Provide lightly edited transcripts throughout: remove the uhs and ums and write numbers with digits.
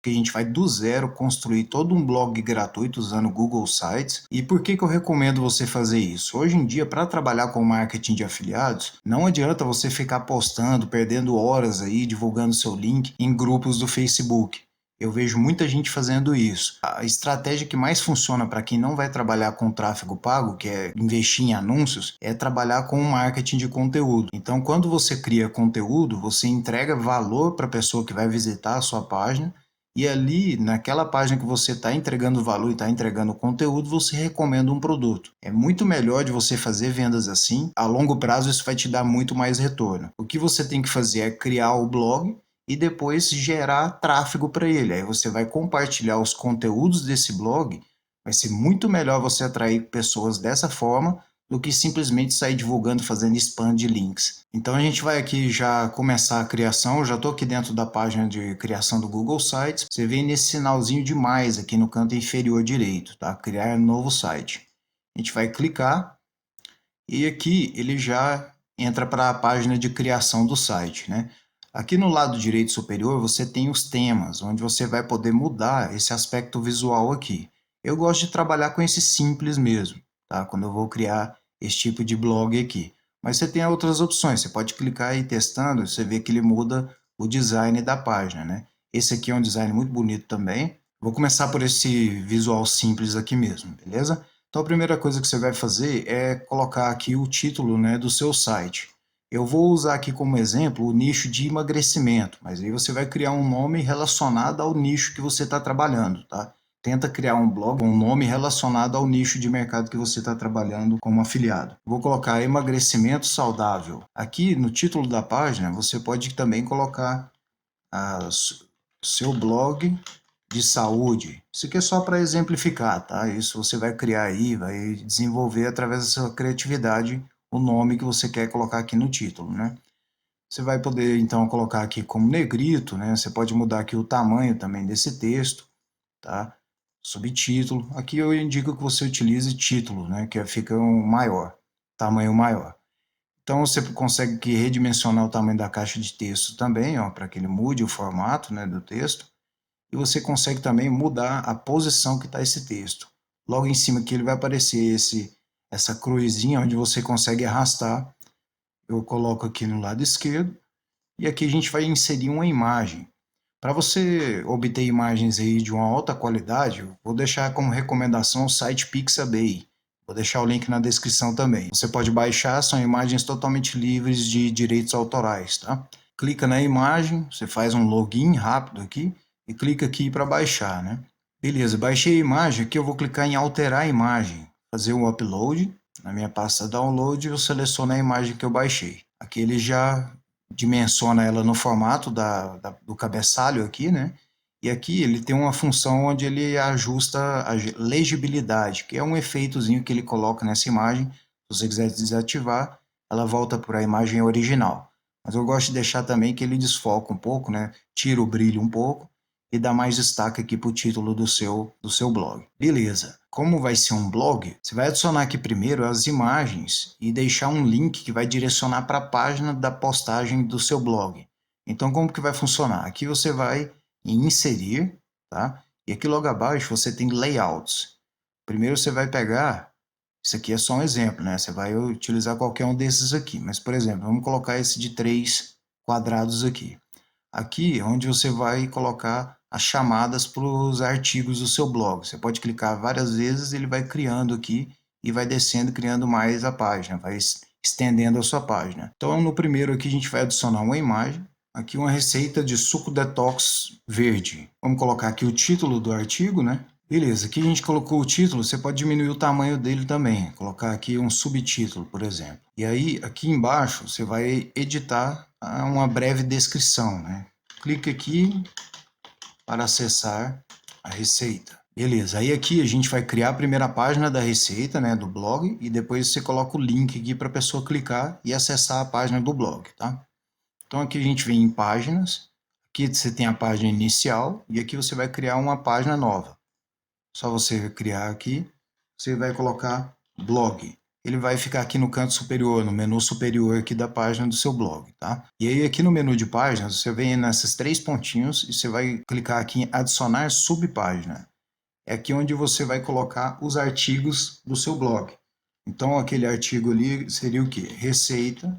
que a gente vai do zero construir todo um blog gratuito usando o Google Sites. E por que eu recomendo você fazer isso? Hoje em dia, para trabalhar com marketing de afiliados, não adianta você ficar postando, perdendo horas aí, divulgando seu link em grupos do Facebook. Eu vejo muita gente fazendo isso. A estratégia que mais funciona para quem não vai trabalhar com tráfego pago, que é investir em anúncios, é trabalhar com marketing de conteúdo. Então, quando você cria conteúdo, você entrega valor para a pessoa que vai visitar a sua página, e ali, naquela página que você está entregando valor e está entregando conteúdo, você recomenda um produto. É muito melhor de você fazer vendas assim. A longo prazo, isso vai te dar muito mais retorno. O que você tem que fazer é criar o blog e depois gerar tráfego para ele. Aí você vai compartilhar os conteúdos desse blog. Vai ser muito melhor você atrair pessoas dessa forma do que simplesmente sair divulgando, fazendo spam de links. Então a gente vai aqui já começar a criação. Eu já estou aqui dentro da página de criação do Google Sites. Você vem nesse sinalzinho de mais aqui no canto inferior direito, tá? Criar novo site. A gente vai clicar e aqui ele já entra para a página de criação do site, né? Aqui no lado direito superior você tem os temas, onde você vai poder mudar esse aspecto visual aqui. Eu gosto de trabalhar com esse simples mesmo, tá? Quando eu vou criar esse tipo de blog aqui. Mas você tem outras opções, você pode clicar e ir testando, você vê que ele muda o design da página, né? Esse aqui é um design muito bonito também. Vou começar por esse visual simples aqui mesmo, beleza? Então a primeira coisa que você vai fazer é colocar aqui o título, né, do seu site. Eu vou usar aqui como exemplo o nicho de emagrecimento, mas aí você vai criar um nome relacionado ao nicho que você está trabalhando, tá? Tenta criar um blog, um nome relacionado ao nicho de mercado que você está trabalhando como afiliado. Vou colocar emagrecimento saudável. Aqui no título da página você pode também colocar seu blog de saúde. Isso aqui é só para exemplificar, tá? Isso você vai criar aí, vai desenvolver através da sua criatividade o nome que você quer colocar aqui no título, né? Você vai poder então colocar aqui como negrito, né? Você pode mudar aqui o tamanho também desse texto, tá? Subtítulo. Aqui eu indico que você utilize título, né? Que fica um maior, tamanho maior. Então você consegue aqui redimensionar o tamanho da caixa de texto também, ó, para que ele mude o formato, né, do texto. E você consegue também mudar a posição que está esse texto. Logo em cima aqui ele vai aparecer essa cruzinha onde você consegue arrastar. Eu coloco aqui no lado esquerdo e aqui a gente vai inserir uma imagem. Para você obter imagens aí de uma alta qualidade, eu vou deixar como recomendação o site Pixabay. Vou deixar o link na descrição também. Você pode baixar, são imagens totalmente livres de direitos autorais, tá? Clica na imagem, você faz um login rápido aqui e clica aqui para baixar, né? Beleza, baixei a imagem, aqui eu vou clicar em alterar a imagem, fazer o upload. Na minha pasta download eu seleciono a imagem que eu baixei. Aqui ele já dimensiona ela no formato do cabeçalho aqui, né? E aqui ele tem uma função onde ele ajusta a legibilidade, que é um efeitozinho que ele coloca nessa imagem. Se você quiser desativar, ela volta para a imagem original. Mas eu gosto de deixar também que ele desfoca um pouco, né? Tira o brilho um pouco e dá mais destaque aqui para o título do seu blog. Beleza. Como vai ser um blog, você vai adicionar aqui primeiro as imagens e deixar um link que vai direcionar para a página da postagem do seu blog. Então, como que vai funcionar? Aqui você vai em inserir, tá? E aqui logo abaixo você tem layouts. Primeiro você vai pegar, isso aqui é só um exemplo, né? Você vai utilizar qualquer um desses aqui, mas por exemplo, vamos colocar esse de 3 quadrados aqui. Aqui é onde você vai colocar as chamadas para os artigos do seu blog. Você pode clicar várias vezes, ele vai criando aqui e vai descendo, criando mais a página, vai estendendo a sua página. Então, no primeiro aqui a gente vai adicionar uma imagem, aqui uma receita de suco detox verde. Vamos colocar aqui o título do artigo, né? Beleza, aqui a gente colocou o título, você pode diminuir o tamanho dele também, colocar aqui um subtítulo, por exemplo. E aí, aqui embaixo, você vai editar uma breve descrição, né? Clique aqui para acessar a receita. Beleza, aí aqui a gente vai criar a primeira página da receita, né, do blog, e depois você coloca o link aqui para a pessoa clicar e acessar a página do blog, tá? Então aqui a gente vem em páginas, aqui você tem a página inicial e aqui você vai criar uma página nova. Só você criar aqui, você vai colocar blog. ele vai ficar aqui no canto superior, no menu superior aqui da página do seu blog, tá? E aí aqui no menu de páginas, você vem nessas 3 pontinhos e você vai clicar aqui em adicionar subpágina. É aqui onde você vai colocar os artigos do seu blog. Então aquele artigo ali seria o quê? Receita,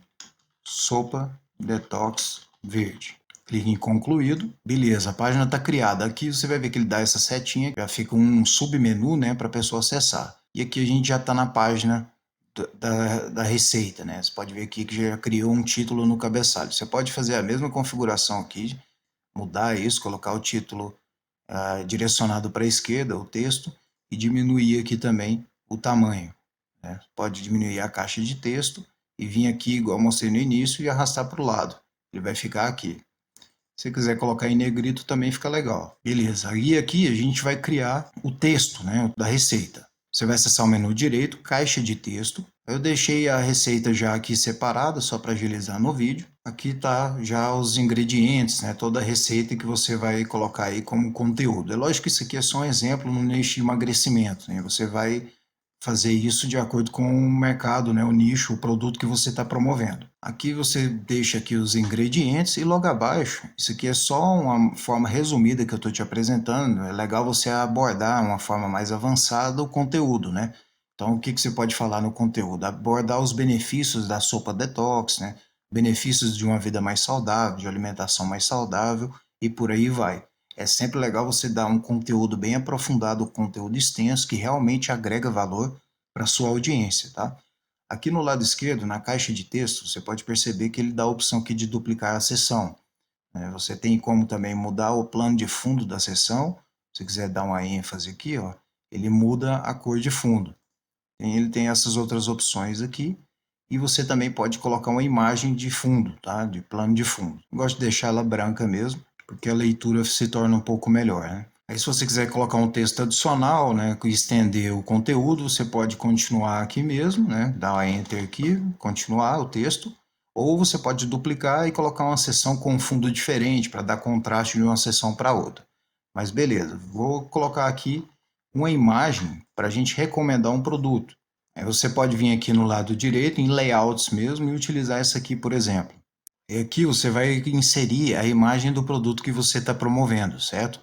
sopa, detox, verde. Clique em concluído, beleza, a página está criada. Aqui você vai ver que ele dá essa setinha, já fica um submenu, né, para a pessoa acessar. E aqui a gente já está na página da receita, né? Você pode ver aqui que já criou um título no cabeçalho. Você pode fazer a mesma configuração aqui, mudar isso, colocar o título direcionado para a esquerda, o texto, e diminuir aqui também o tamanho, né? Pode diminuir a caixa de texto e vir aqui, igual eu mostrei no início, e arrastar para o lado. Ele vai ficar aqui. Se você quiser colocar em negrito, também fica legal. Beleza, e aqui a gente vai criar o texto, né, da receita. Você vai acessar o menu direito, caixa de texto. Eu deixei a receita já aqui separada, só para agilizar no vídeo. Aqui tá já os ingredientes, né, toda a receita que você vai colocar aí como conteúdo. É lógico que isso aqui é só um exemplo no nicho de emagrecimento, né? Você vai fazer isso de acordo com o mercado, né, o nicho, o produto que você está promovendo. Aqui você deixa aqui os ingredientes e logo abaixo, isso aqui é só uma forma resumida que eu estou te apresentando, é legal você abordar uma forma mais avançada o conteúdo, né? Então o que você pode falar no conteúdo? Abordar os benefícios da sopa detox, né? Benefícios de uma vida mais saudável, de alimentação mais saudável e por aí vai. É sempre legal você dar um conteúdo bem aprofundado, um conteúdo extenso que realmente agrega valor para a sua audiência, tá? Aqui no lado esquerdo, na caixa de texto, você pode perceber que ele dá a opção aqui de duplicar a seção, né? Você tem como também mudar o plano de fundo da seção. Se você quiser dar uma ênfase aqui, ó, ele muda a cor de fundo. Ele tem essas outras opções aqui. E você também pode colocar uma imagem de fundo, tá? De plano de fundo. Eu gosto de deixar ela branca mesmo, porque a leitura se torna um pouco melhor, né? Aí se você quiser colocar um texto adicional, né, estender o conteúdo, você pode continuar aqui mesmo, né, dar um Enter aqui, continuar o texto, ou você pode duplicar e colocar uma seção com um fundo diferente para dar contraste de uma seção para outra. Mas beleza, vou colocar aqui uma imagem para a gente recomendar um produto. Aí você pode vir aqui no lado direito, em layouts mesmo, e utilizar essa aqui, por exemplo. E aqui você vai inserir a imagem do produto que você está promovendo, certo?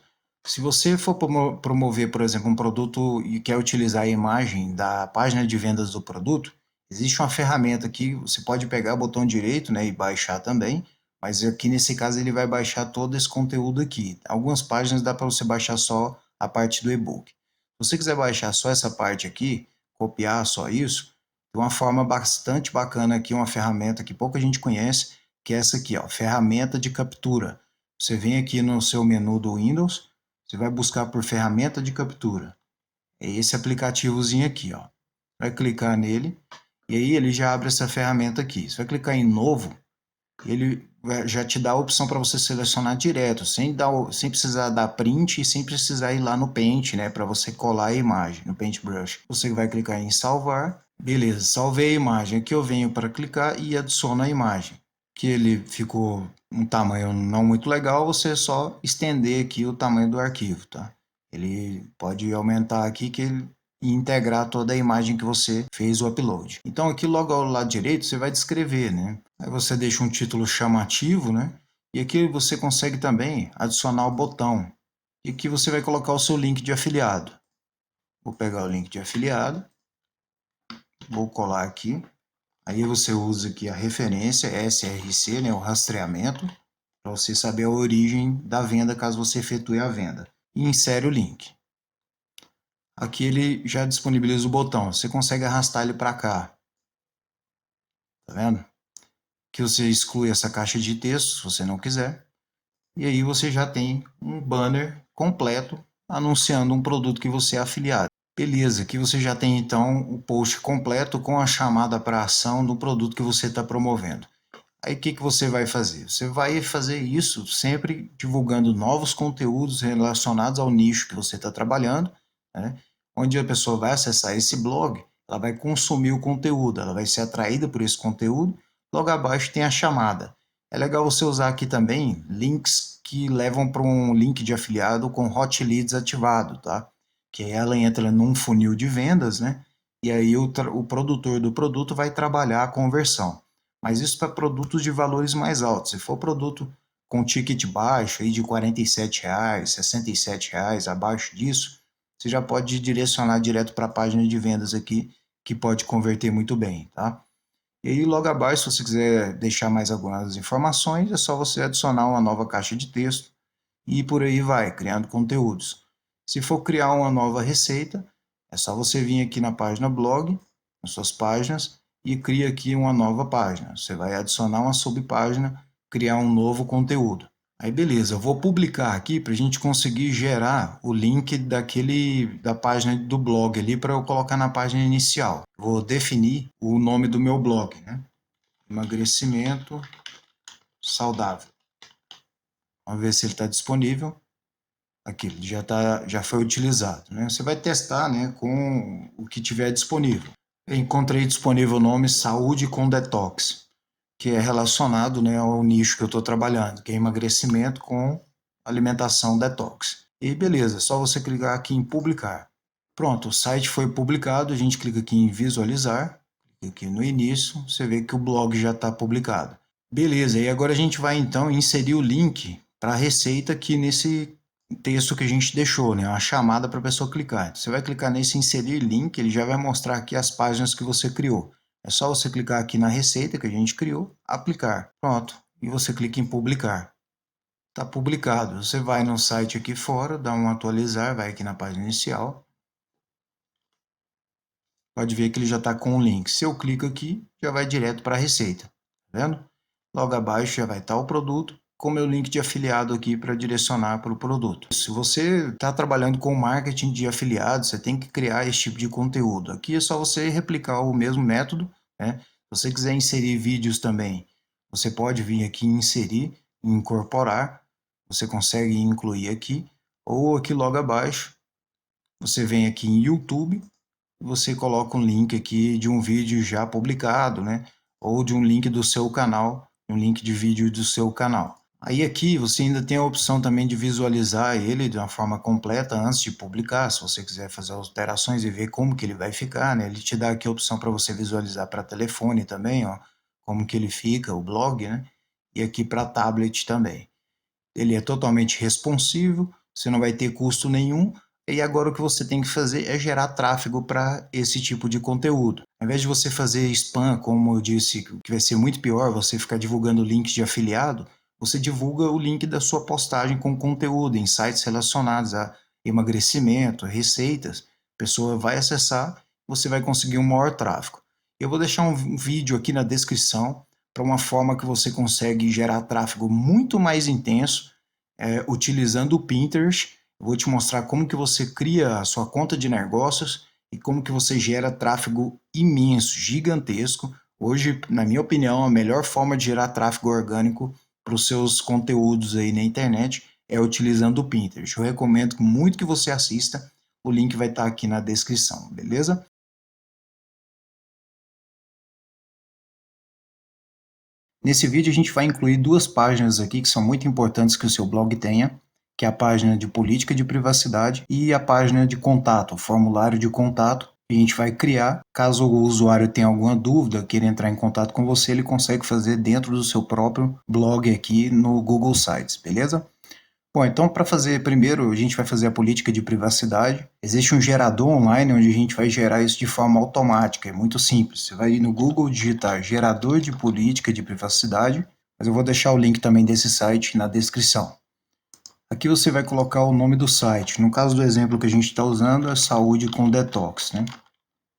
Se você for promover, por exemplo, um produto e quer utilizar a imagem da página de vendas do produto, existe uma ferramenta aqui, você pode pegar o botão direito, né, e baixar também, mas aqui nesse caso ele vai baixar todo esse conteúdo aqui. Algumas páginas dá para você baixar só a parte do e-book. Se você quiser baixar só essa parte aqui, copiar só isso, tem uma forma bastante bacana aqui, uma ferramenta que pouca gente conhece, que é essa aqui, ó, ferramenta de captura. Você vem aqui no seu menu do Windows, você vai buscar por ferramenta de captura. É esse aplicativozinho aqui, ó. Vai clicar nele e aí ele já abre essa ferramenta aqui. Você vai clicar em novo, ele já te dá a opção para você selecionar direto, sem precisar dar print e sem precisar ir lá no Paint, né, para você colar a imagem no Paintbrush. Você vai clicar em salvar, beleza, salvei a imagem. Aqui eu venho para clicar e adiciono a imagem. Que ele ficou um tamanho não muito legal, você só estender aqui o tamanho do arquivo, tá? Ele pode aumentar aqui e integrar toda a imagem que você fez o upload. Então aqui logo ao lado direito você vai descrever, né? Aí você deixa um título chamativo, né? E aqui você consegue também adicionar o botão. E aqui você vai colocar o seu link de afiliado. Vou pegar o link de afiliado, vou colar aqui. Aí você usa aqui a referência SRC, né, o rastreamento, para você saber a origem da venda caso você efetue a venda. E insere o link. Aqui ele já disponibiliza o botão, você consegue arrastar ele para cá. Tá vendo? Que você exclui essa caixa de texto, se você não quiser. E aí você já tem um banner completo anunciando um produto que você é afiliado. Beleza, aqui você já tem então o post completo com a chamada para ação do produto que você está promovendo. Aí o que você vai fazer? Você vai fazer isso sempre divulgando novos conteúdos relacionados ao nicho que você está trabalhando, né? Onde a pessoa vai acessar esse blog, ela vai consumir o conteúdo, ela vai ser atraída por esse conteúdo. Logo abaixo tem a chamada. É legal você usar aqui também links que levam para um link de afiliado com Hot Leads ativado, tá? Que ela entra num funil de vendas, né? e aí o produtor do produto vai trabalhar a conversão. Mas isso para produtos de valores mais altos. Se for produto com ticket baixo, aí de R$ 47,00, R$ 67,00, abaixo disso, você já pode direcionar direto para a página de vendas aqui, que pode converter muito bem, tá? E aí logo abaixo, se você quiser deixar mais algumas informações, é só você adicionar uma nova caixa de texto e por aí vai, criando conteúdos. Se for criar uma nova receita, é só você vir aqui na página blog, nas suas páginas, e cria aqui uma nova página. Você vai adicionar uma subpágina, criar um novo conteúdo. Aí beleza, eu vou publicar aqui para a gente conseguir gerar o link da página do blog ali para eu colocar na página inicial. Vou definir o nome do meu blog, né? Emagrecimento saudável. Vamos ver se ele está disponível. Aqui, ele já foi utilizado, né? Você vai testar, né, com o que tiver disponível. Eu encontrei disponível o nome Saúde com Detox, que é relacionado, né, ao nicho que eu estou trabalhando, que é emagrecimento com alimentação detox. E beleza, é só você clicar aqui em publicar. Pronto, o site foi publicado, a gente clica aqui em visualizar, clica aqui no início, você vê que o blog já está publicado. Beleza, e agora a gente vai então inserir o link para a receita aqui nesse texto que a gente deixou, né? Uma chamada para a pessoa clicar. Então, você vai clicar nesse inserir link, ele já vai mostrar aqui as páginas que você criou. É só você clicar aqui na receita que a gente criou, aplicar. Pronto. E você clica em publicar. Está publicado. Você vai no site aqui fora, dá um atualizar, vai aqui na página inicial. Pode ver que ele já está com o link. Se eu clico aqui, já vai direto para a receita. Tá vendo? Logo abaixo já vai estar o produto, com meu link de afiliado aqui para direcionar para o produto. Se você está trabalhando com marketing de afiliados, você tem que criar esse tipo de conteúdo. Aqui é só você replicar o mesmo método, né? Se você quiser inserir vídeos também, você pode vir aqui em inserir, incorporar, você consegue incluir aqui, ou aqui logo abaixo, você vem aqui em YouTube, você coloca um link aqui de um vídeo já publicado, né? Ou de um link do seu canal, um link de vídeo do seu canal. Aí aqui você ainda tem a opção também de visualizar ele de uma forma completa antes de publicar, se você quiser fazer alterações e ver como que ele vai ficar, né? Ele te dá aqui a opção para você visualizar para telefone também, ó, como que ele fica, o blog, né? E aqui para tablet também. Ele é totalmente responsivo, você não vai ter custo nenhum, e agora o que você tem que fazer é gerar tráfego para esse tipo de conteúdo. Ao invés de você fazer spam, como eu disse, que vai ser muito pior, você ficar divulgando links de afiliado, você divulga o link da sua postagem com conteúdo em sites relacionados a emagrecimento, receitas. A pessoa vai acessar, você vai conseguir um maior tráfego. Eu vou deixar um vídeo aqui na descrição para uma forma que você consegue gerar tráfego muito mais intenso, utilizando o Pinterest. Eu vou te mostrar como que você cria a sua conta de negócios e como que você gera tráfego imenso, gigantesco. Hoje, na minha opinião, a melhor forma de gerar tráfego orgânico para os seus conteúdos aí na internet é utilizando o Pinterest. Eu recomendo muito que você assista. O link vai estar aqui na descrição, beleza? Nesse vídeo a gente vai incluir duas páginas aqui que são muito importantes que o seu blog tenha, que é a página de política de privacidade e a página de contato, o formulário de contato que a gente vai criar. Caso o usuário tenha alguma dúvida, queira entrar em contato com você, ele consegue fazer dentro do seu próprio blog aqui no Google Sites, beleza? Bom, então para fazer primeiro, a gente vai fazer a política de privacidade. Existe um gerador online onde a gente vai gerar isso de forma automática, é muito simples. Você vai ir no Google, digitar gerador de política de privacidade, mas eu vou deixar o link também desse site na descrição. Aqui você vai colocar o nome do site. No caso do exemplo que a gente está usando é Saúde com Detox, né?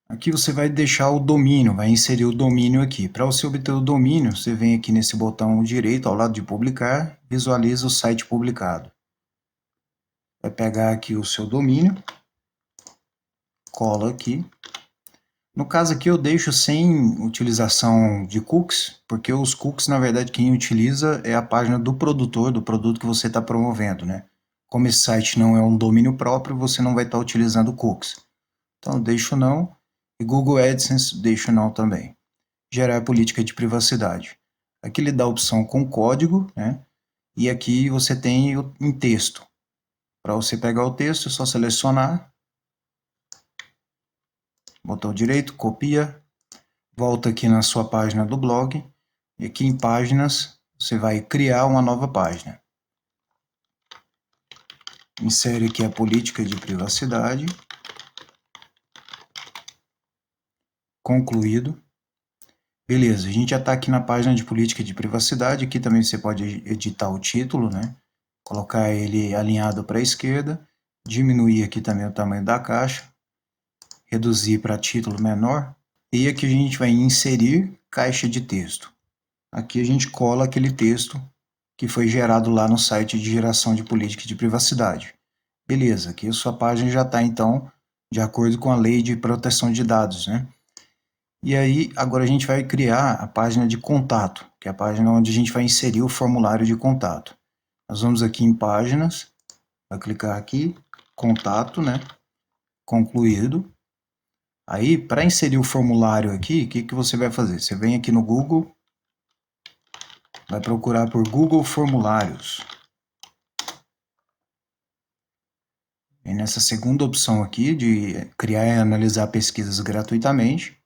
Aqui você vai deixar o domínio, vai inserir o domínio aqui. Para você obter o domínio, você vem aqui nesse botão direito ao lado de publicar, visualiza o site publicado. Vai pegar aqui o seu domínio, cola aqui. No caso aqui eu deixo sem utilização de cookies, porque os cookies na verdade quem utiliza é a página do produtor, do produto que você está promovendo, né? Como esse site não é um domínio próprio, você não vai estar utilizando cookies. Então deixo não, e Google AdSense deixo não também. Gerar política de privacidade. Aqui ele dá a opção com código, né? E aqui você tem em texto. Para você pegar o texto, é só selecionar. botão direito, copia, volta aqui na sua página do blog, e aqui em páginas, você vai criar uma nova página. Insere aqui a política de privacidade. Concluído. Beleza, a gente já está aqui na página de política de privacidade. Aqui também você pode editar o título, né? Colocar ele alinhado para a esquerda. Diminuir aqui também o tamanho da caixa. Reduzir para título menor. E aqui a gente vai inserir caixa de texto. Aqui a gente cola aquele texto que foi gerado lá no site de geração de política de privacidade. Beleza, aqui a sua página já está então de acordo com a lei de proteção de dados, né? E aí, agora a gente vai criar a página de contato, que é a página onde a gente vai inserir o formulário de contato. Nós vamos aqui em páginas, vai clicar aqui, contato, né? Concluído. Aí, para inserir o formulário aqui, o que você vai fazer? Você vem aqui no Google, vai procurar por Google Formulários. Vem nessa segunda opção aqui de criar e analisar pesquisas gratuitamente.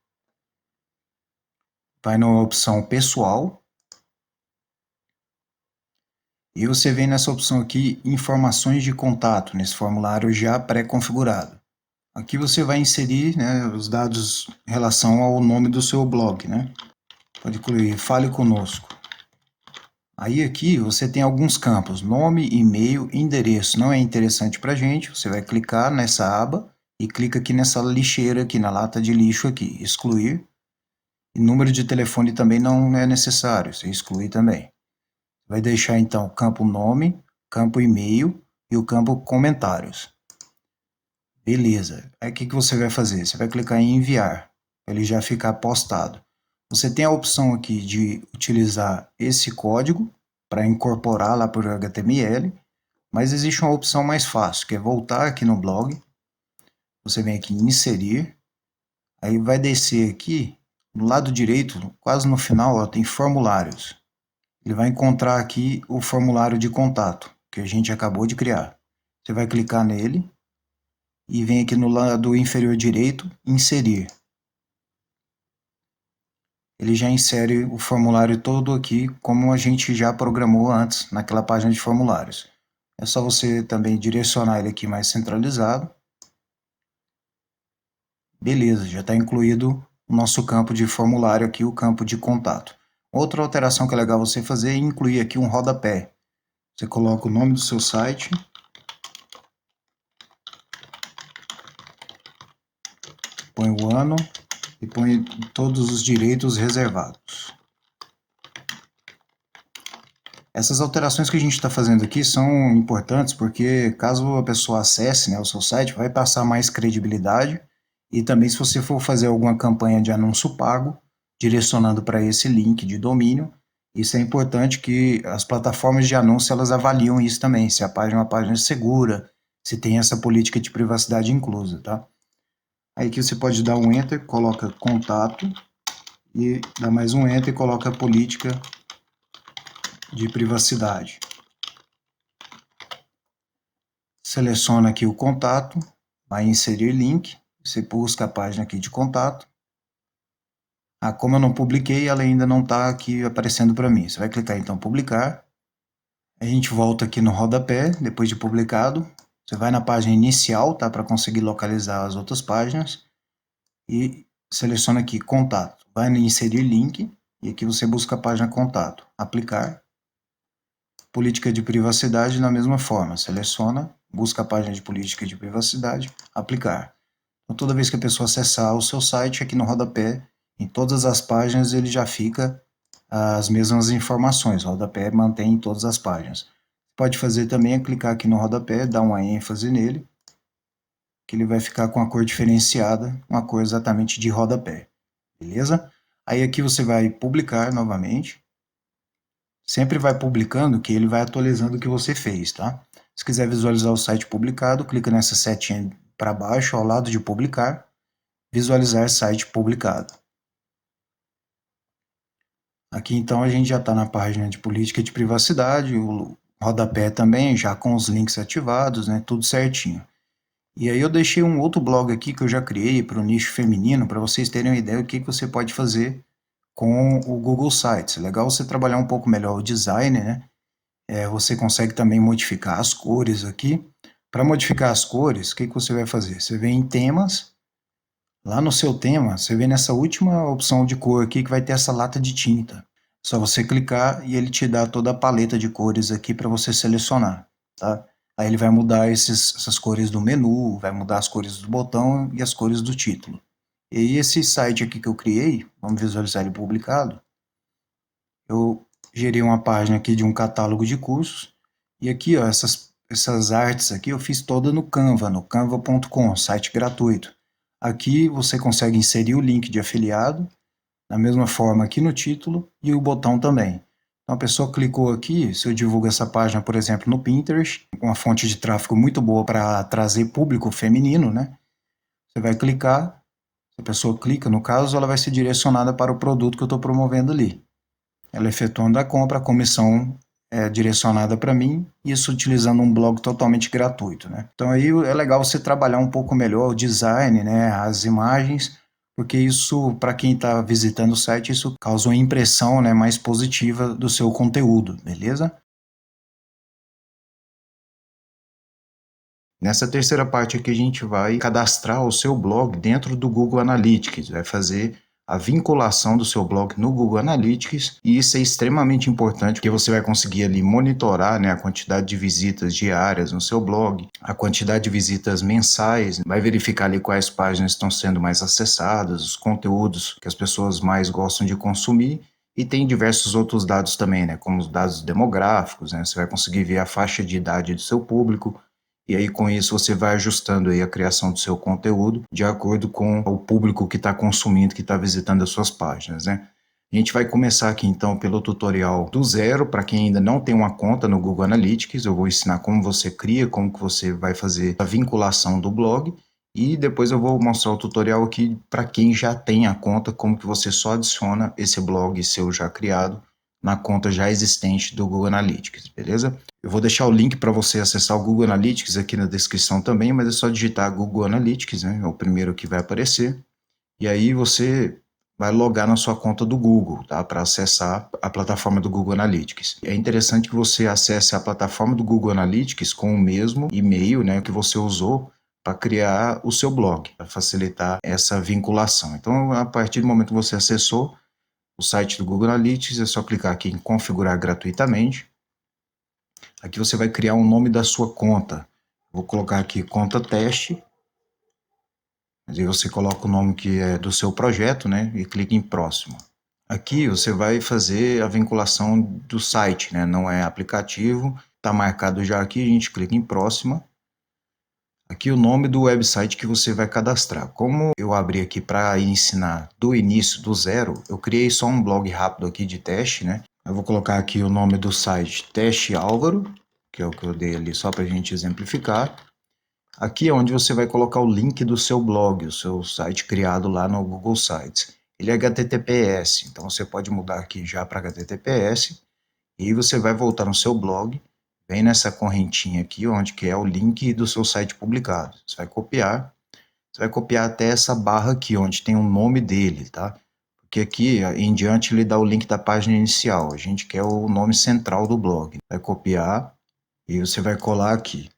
Vai na opção pessoal. E você vem nessa opção aqui, informações de contato, nesse formulário já pré-configurado. Aqui você vai inserir, né, os dados em relação ao nome do seu blog, né? Pode incluir, fale conosco. Aí aqui você tem alguns campos, nome, e-mail, endereço. Não é interessante para a gente, você vai clicar nessa aba e clica aqui nessa lixeira aqui, na lata de lixo aqui, excluir. E número de telefone também não é necessário, você exclui também. Vai deixar então o campo nome, campo e-mail e o campo comentários. Beleza. Aí o que você vai fazer? Você vai clicar em enviar, para ele já ficar postado. Você tem a opção aqui de utilizar esse código para incorporar lá por HTML, mas existe uma opção mais fácil, que é voltar aqui no blog. Você vem aqui em inserir, aí vai descer aqui, no lado direito, quase no final, ó, tem formulários. Ele vai encontrar aqui o formulário de contato que a gente acabou de criar. Você vai clicar nele e vem aqui no lado inferior direito, inserir. Ele já insere o formulário todo aqui, como a gente já programou antes naquela página de formulários. É só você também direcionar ele aqui mais centralizado. Beleza, já está incluído o nosso campo de formulário aqui, o campo de contato. Outra alteração que é legal você fazer é incluir aqui um rodapé. Você coloca o nome do seu site, põe o ano e põe todos os direitos reservados. Essas alterações que a gente está fazendo aqui são importantes porque caso a pessoa acesse, né, o seu site, vai passar mais credibilidade e também se você for fazer alguma campanha de anúncio pago, direcionando para esse link de domínio, isso é importante que as plataformas de anúncio elas avaliam isso também, se a página é uma página segura, se tem essa política de privacidade inclusa, tá? Aí aqui você pode dar um Enter, coloca contato e dá mais um Enter e coloca política de privacidade. Seleciona aqui o contato, vai inserir link, você busca a página aqui de contato. Ah, como eu não publiquei, ela ainda não está aqui aparecendo para mim. Você vai clicar então publicar. A gente volta aqui no rodapé, depois de publicado. Você vai na página inicial, tá, para conseguir localizar as outras páginas. E seleciona aqui contato. Vai em inserir link e aqui você busca a página contato. Aplicar. Política de privacidade da mesma forma. Seleciona, busca a página de política de privacidade, aplicar. Então, toda vez que a pessoa acessar o seu site, aqui no rodapé, em todas as páginas ele já fica as mesmas informações. O rodapé mantém em todas as páginas. Pode fazer também é clicar aqui no rodapé, dar uma ênfase nele, que ele vai ficar com a cor diferenciada, uma cor exatamente de rodapé. Beleza? Aí aqui você vai publicar novamente. Sempre vai publicando que ele vai atualizando o que você fez, tá? Se quiser visualizar o site publicado, clica nessa setinha para baixo, ao lado de publicar, visualizar site publicado. Aqui então a gente já está na página de política de privacidade, o rodapé também, já com os links ativados, né? Tudo certinho. E aí eu deixei um outro blog aqui que eu já criei para o nicho feminino, para vocês terem uma ideia do que você pode fazer com o Google Sites. É legal você trabalhar um pouco melhor o design, né? Você consegue também modificar as cores aqui. Para modificar as cores, o que você vai fazer? Você vem em temas, lá no seu tema, você vem nessa última opção de cor aqui que vai ter essa lata de tinta. Só você clicar e ele te dá toda a paleta de cores aqui para você selecionar, tá? Aí ele vai mudar essas cores do menu, vai mudar as cores do botão e as cores do título. E aí esse site aqui que eu criei, vamos visualizar ele publicado, eu gerei uma página aqui de um catálogo de cursos, e aqui, ó, essas artes aqui eu fiz toda no Canva, no canva.com, site gratuito. Aqui você consegue inserir o link de afiliado, da mesma forma aqui no título, e o botão também. Então a pessoa clicou aqui, se eu divulgo essa página, por exemplo, no Pinterest, uma fonte de tráfego muito boa para trazer público feminino, né? Você vai clicar, se a pessoa clica, no caso, ela vai ser direcionada para o produto que eu estou promovendo ali. Ela efetuando a compra, a comissão é direcionada para mim, isso utilizando um blog totalmente gratuito, né? Então aí é legal você trabalhar um pouco melhor o design, né, as imagens, porque isso, para quem está visitando o site, isso causa uma impressão, né, mais positiva do seu conteúdo, beleza? Nessa terceira parte aqui, a gente vai cadastrar o seu blog dentro do Google Analytics, vai fazer a vinculação do seu blog no Google Analytics, e isso é extremamente importante porque você vai conseguir ali monitorar, né, a quantidade de visitas diárias no seu blog, a quantidade de visitas mensais, vai verificar ali quais páginas estão sendo mais acessadas, os conteúdos que as pessoas mais gostam de consumir, e tem diversos outros dados também, né, como os dados demográficos, né, você vai conseguir ver a faixa de idade do seu público, e aí, com isso, você vai ajustando aí a criação do seu conteúdo de acordo com o público que está consumindo, que está visitando as suas páginas, né? A gente vai começar aqui, então, pelo tutorial do zero, para quem ainda não tem uma conta no Google Analytics. Eu vou ensinar como você cria, como que você vai fazer a vinculação do blog, e depois eu vou mostrar o tutorial aqui para quem já tem a conta, como que você só adiciona esse blog seu já criado na conta já existente do Google Analytics, beleza? Eu vou deixar o link para você acessar o Google Analytics aqui na descrição também, mas é só digitar Google Analytics, né? É o primeiro que vai aparecer. E aí você vai logar na sua conta do Google, tá? Para acessar a plataforma do Google Analytics. É interessante que você acesse a plataforma do Google Analytics com o mesmo e-mail, né, que você usou para criar o seu blog, para facilitar essa vinculação. Então, a partir do momento que você acessou o site do Google Analytics, é só clicar aqui em configurar gratuitamente. Aqui você vai criar um nome da sua conta. Vou colocar aqui conta teste. Aí você coloca o nome que é do seu projeto, né? E clica em próximo. Aqui você vai fazer a vinculação do site, né? Não é aplicativo. Está marcado já aqui, a gente clica em próxima. Aqui o nome do website que você vai cadastrar. Como eu abri aqui para ensinar do início, do zero, eu criei só um blog rápido aqui de teste, né? Eu vou colocar aqui o nome do site Teste Álvaro, que é o que eu dei ali só para a gente exemplificar. Aqui é onde você vai colocar o link do seu blog, o seu site criado lá no Google Sites. Ele é HTTPS, então você pode mudar aqui já para HTTPS, e você vai voltar no seu blog, vem nessa correntinha aqui, onde que é o link do seu site publicado. Você vai copiar até essa barra aqui, onde tem o nome dele, tá? Porque aqui em diante ele dá o link da página inicial, a gente quer o nome central do blog. Vai copiar e você vai colar aqui.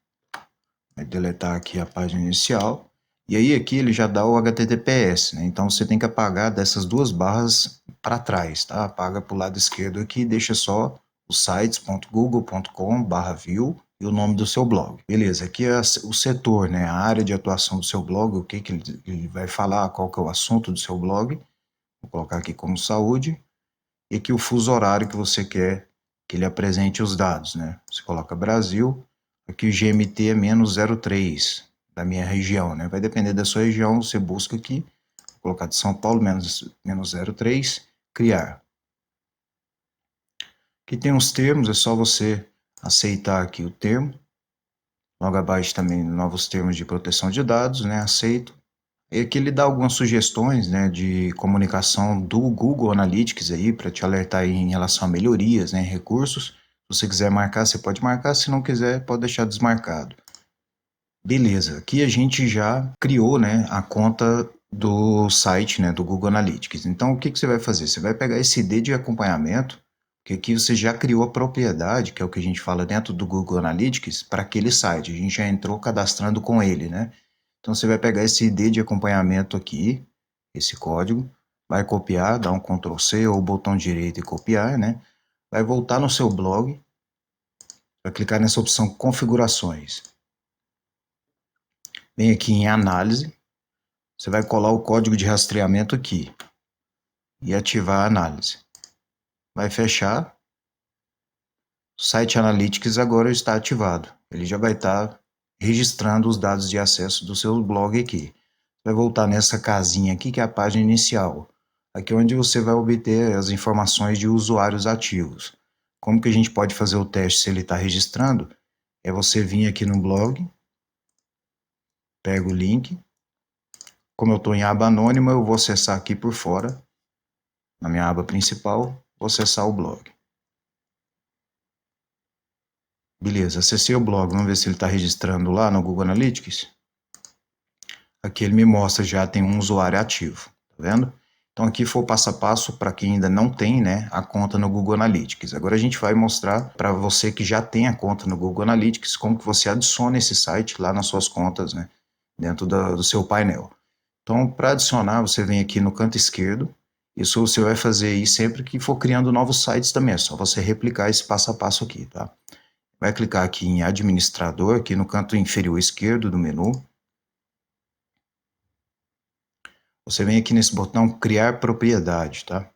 Vai deletar aqui a página inicial. E aí aqui ele já dá o HTTPS, né? Então você tem que apagar dessas duas barras para trás, tá? Apaga para o lado esquerdo aqui e deixa só o sites.google.com/view e o nome do seu blog. Beleza, aqui é o setor, né? A área de atuação do seu blog, o que que ele vai falar, qual que é o assunto do seu blog. Vou colocar aqui como saúde. E aqui o fuso horário que você quer que ele apresente os dados, né? Você coloca Brasil. Aqui o GMT é -03 da minha região, né? Vai depender da sua região, você busca aqui, vou colocar de São Paulo, -03, criar. Aqui tem uns termos, é só você aceitar aqui o termo. Logo abaixo também novos termos de proteção de dados, né? Aceito. E aqui ele dá algumas sugestões, né, de comunicação do Google Analytics aí, para te alertar aí em relação a melhorias, né, recursos. Se você quiser marcar, você pode marcar, se não quiser, pode deixar desmarcado. Beleza, aqui a gente já criou, né, a conta do site, né, do Google Analytics. Então, o que que você vai fazer? Você vai pegar esse ID de acompanhamento, que aqui você já criou a propriedade, que é o que a gente fala dentro do Google Analytics, para aquele site. A gente já entrou cadastrando com ele, né? Então, você vai pegar esse ID de acompanhamento aqui, esse código, vai copiar, dar um Ctrl C ou botão direito e copiar, né? Vai voltar no seu blog, vai clicar nessa opção configurações. Vem aqui em análise, você vai colar o código de rastreamento aqui e ativar a análise. Vai fechar. O site Analytics agora está ativado. Ele já vai estar registrando os dados de acesso do seu blog aqui. Vai voltar nessa casinha aqui, que é a página inicial. Aqui é onde você vai obter as informações de usuários ativos. Como que a gente pode fazer o teste se ele está registrando? É você vir aqui no blog, pega o link. Como eu estou em aba anônima, eu vou acessar aqui por fora, na minha aba principal, vou acessar o blog. Beleza, acessei o blog, vamos ver se ele está registrando lá no Google Analytics. Aqui ele me mostra já tem um usuário ativo, tá vendo? Então aqui foi o passo a passo para quem ainda não tem, né, a conta no Google Analytics. Agora a gente vai mostrar para você que já tem a conta no Google Analytics como que você adiciona esse site lá nas suas contas, né, dentro do seu painel. Então para adicionar você vem aqui no canto esquerdo. Isso você vai fazer aí sempre que for criando novos sites também, é só você replicar esse passo a passo aqui, tá? Vai clicar aqui em administrador, aqui no canto inferior esquerdo do menu. Você vem aqui nesse botão criar propriedade, tá?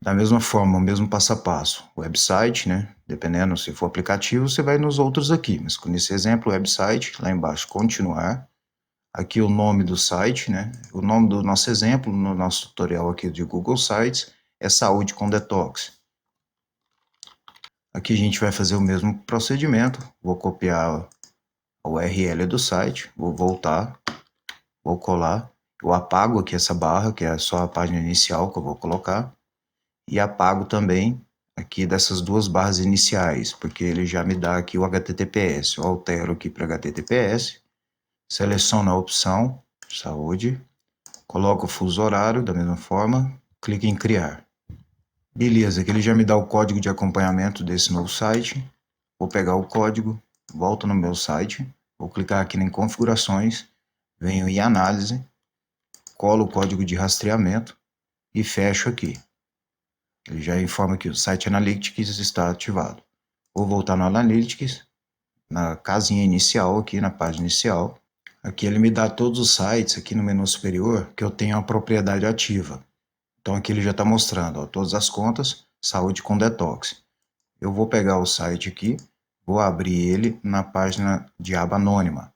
Da mesma forma, o mesmo passo a passo. Website, né? Dependendo se for aplicativo, você vai nos outros aqui. Mas nesse exemplo, website, lá embaixo, continuar. Aqui o nome do site, né? O nome do nosso exemplo, no nosso tutorial aqui de Google Sites, é Saúde com Detox. Aqui a gente vai fazer o mesmo procedimento. Vou copiar a URL do site, vou voltar, vou colar. Eu apago aqui essa barra, que é só a página inicial que eu vou colocar. E apago também aqui dessas duas barras iniciais, porque ele já me dá aqui o HTTPS. Eu altero aqui para HTTPS, seleciono a opção saúde, coloco o fuso horário da mesma forma, clique em criar. Beleza, aqui ele já me dá o código de acompanhamento desse novo site. Vou pegar o código, volto no meu site, vou clicar aqui em configurações, venho em análise, colo o código de rastreamento e fecho aqui. Ele já informa que o site Analytics está ativado. Vou voltar no Analytics, na casinha inicial aqui, na página inicial. Aqui ele me dá todos os sites aqui no menu superior que eu tenho a propriedade ativa. Então aqui ele já está mostrando, ó, todas as contas, saúde com detox. Eu vou pegar o site aqui, vou abrir ele na página de aba anônima.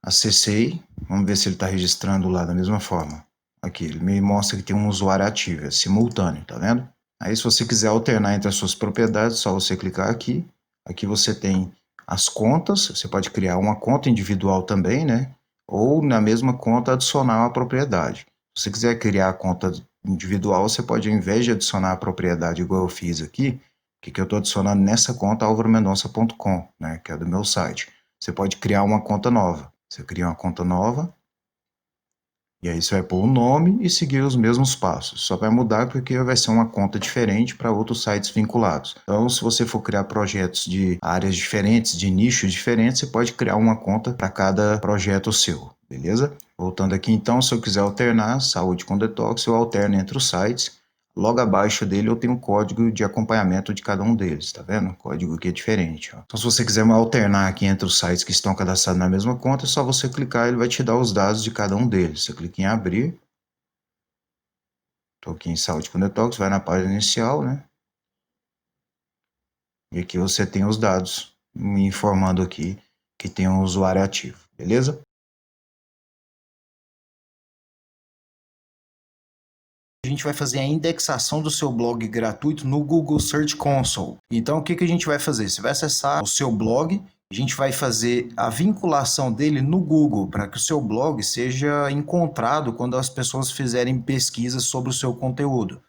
Acessei, vamos ver se ele está registrando lá da mesma forma. Aqui, ele me mostra que tem um usuário ativo, é simultâneo, tá vendo? Aí se você quiser alternar entre as suas propriedades, é só você clicar aqui. Aqui você tem as contas, você pode criar uma conta individual também, né? Ou na mesma conta adicionar uma propriedade. Se você quiser criar a conta individual, você pode, ao invés de adicionar a propriedade igual eu fiz aqui, que eu estou adicionando nessa conta alvaromendonça.com, né? Que é do meu site. Você pode criar uma conta nova. Você cria uma conta nova, e aí você vai pôr o nome e seguir os mesmos passos. Só vai mudar porque vai ser uma conta diferente para outros sites vinculados. Então, se você for criar projetos de áreas diferentes, de nichos diferentes, você pode criar uma conta para cada projeto seu, beleza? Voltando aqui então, se eu quiser alternar saúde com detox, eu alterno entre os sites. Logo abaixo dele eu tenho o código de acompanhamento de cada um deles, tá vendo? O código aqui é diferente, ó. Então se você quiser alternar aqui entre os sites que estão cadastrados na mesma conta, é só você clicar, ele vai te dar os dados de cada um deles. Você clica em abrir, estou aqui em saúde com detox, vai na página inicial, né? E aqui você tem os dados, me informando aqui que tem um usuário ativo, beleza? A gente vai fazer a indexação do seu blog gratuito no Google Search Console. Então, o que que a gente vai fazer? Você vai acessar o seu blog, a gente vai fazer a vinculação dele no Google, para que o seu blog seja encontrado quando as pessoas fizerem pesquisas sobre o seu conteúdo.